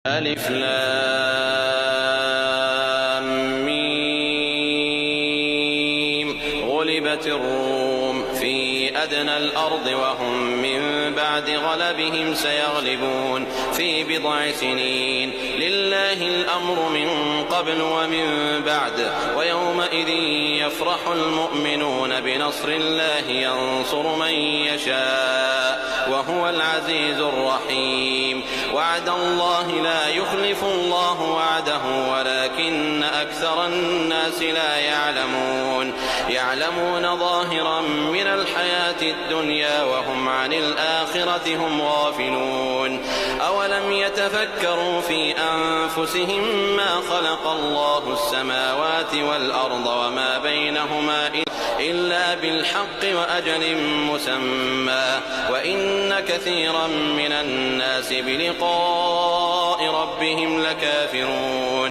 ألف لام ميم. غلبت الروم في أدنى الأرض وهم من بعد غلبهم سيغلبون في بضع سنين. لله الأمر من قبل ومن بعد ويومئذ يفرح المؤمنون بنصر الله ينصر من يشاء وهو العزيز الرحيم. وعد الله لا يخلف الله وعده ولكن أكثر الناس لا يعلمون. يعلمون ظاهرا من الحياة الدنيا وهم عن الآخرة هم غافلون. أولم يتفكروا في أنفسهم ما خلق الله السماوات والأرض وما بينهما إلا بالحق وأجل مسمى وإن كثيرا من الناس بلقاء ربهم لكافرون.